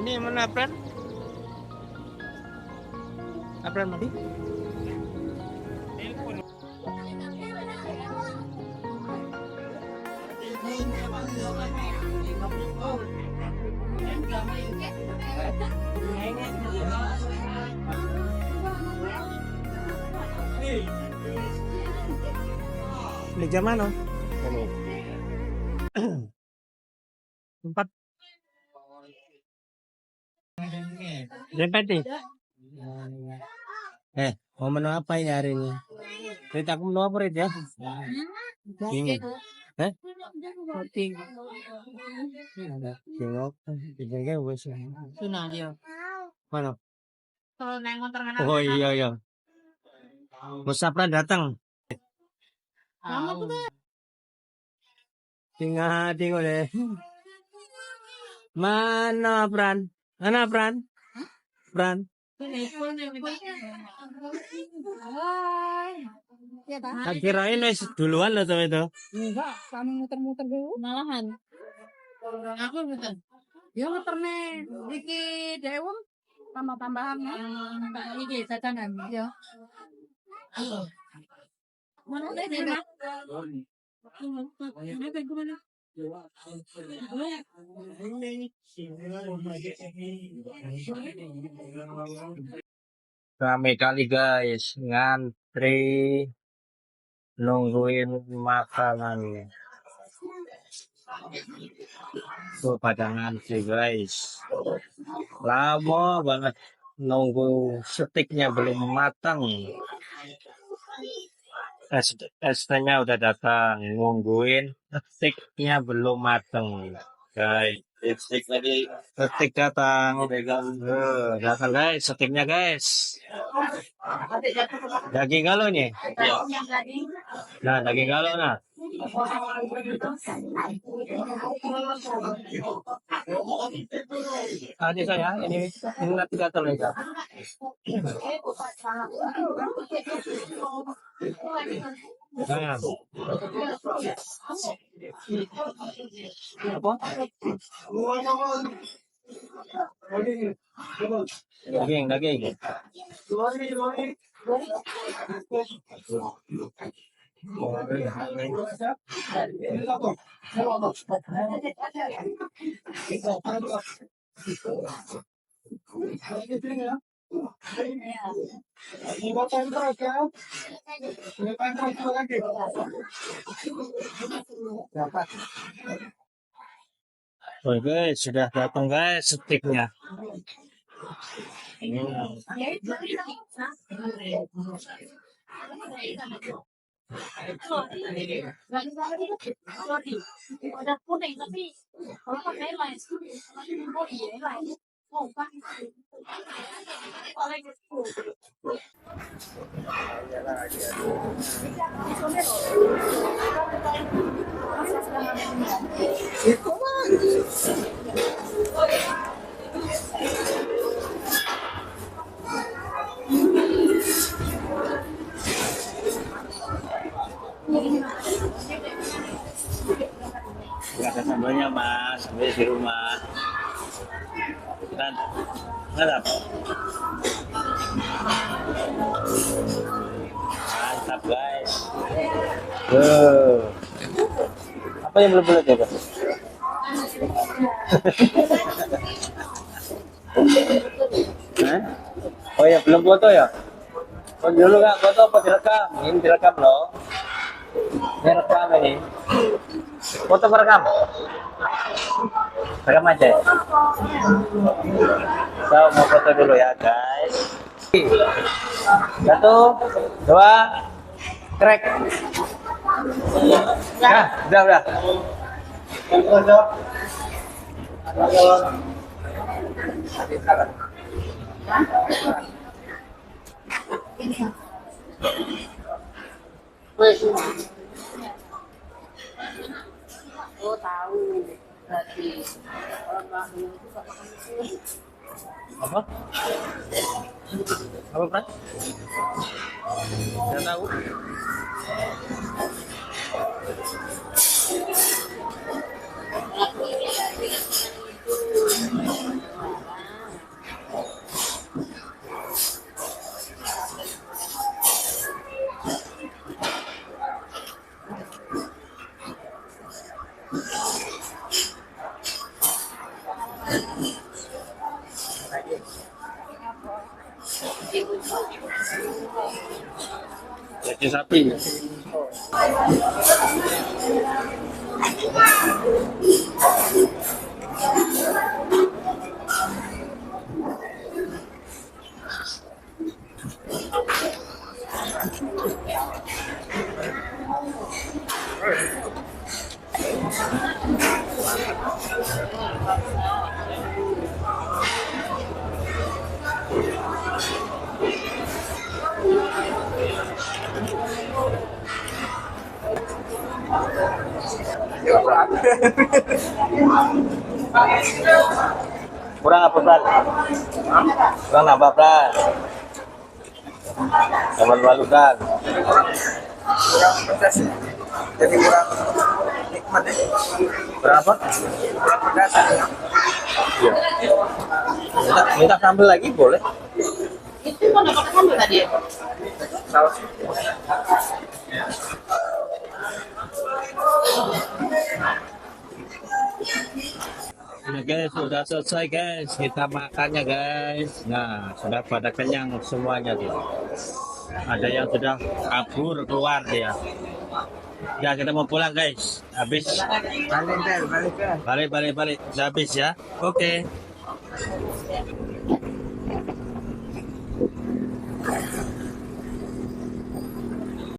Ini mana Pran? Apran mandi? Liga mana? Empat. Repeti. Mau menu apa ini hari ini? Cerita aku menu apa Rit ya? Ini. Tengok. Tengok wes. Tuna dia. Mana? Kalau naik motor kan. Oh iya. Musafra datang. Tinggal deh. Mana Pran? Mana Pran? Pran. Tak kirain wis duluan loh sama itu. Enggak, kami muter-muter dulu. Malahan. Aku muter. Ya muter nih. Iki dewem tambah-tambahan. Iki jajanan. Ya. Mana nih, Mas? Ini gimana? Rame kali guys, ngantri nungguin makanannya. Tuh pada ngantri guys, lama banget nunggu steaknya belum matang. Es-esnya udah datang, nungguin steaknya belum matang guys. Steak lagi, steak datang, datang guys, steaknya guys. Daging galau nih. Nah, daging galau nah. Adik saya ini nanti gatal ya. Nah. Apa? Daging. Oh guys, sudah datang guys steaknya. Udah kuning tapi kalau pakai lain, oh iya lain. Oh, Pak. Gak ada sambalnya mas, sambil di rumah. Kan, mantap. Mantap guys. Apa yang belum boleh coba? Oh ya belum foto ya? Oh dulu kak foto apa direkam? Ini direkam loh. Ini rekam ini. Foto merekam. Rekam aja ya. So mau foto dulu ya guys. 1, 2, crack. Nah, udah. Oh tahu berarti orang Bandung itu gak makan itu. Apa? Apa Pran? Gak tahu. Daging sapi. Kurang apa, Pran? Kurang apa, Pran? Jangan malukan. Kurang pedas, jadi kurang nikmat ya. Berapa? Kurang pedas ya. Minta sambal lagi boleh? Itu mau dapat sambal tadi ya? Saus. Ya guys, sudah selesai guys. Kita makannya guys. Nah, sudah pada kenyang semuanya tuh. Ada yang sudah kabur keluar dia. Ya kita mau pulang guys. Habis. Balik. Balik. Sudah habis ya. Oke.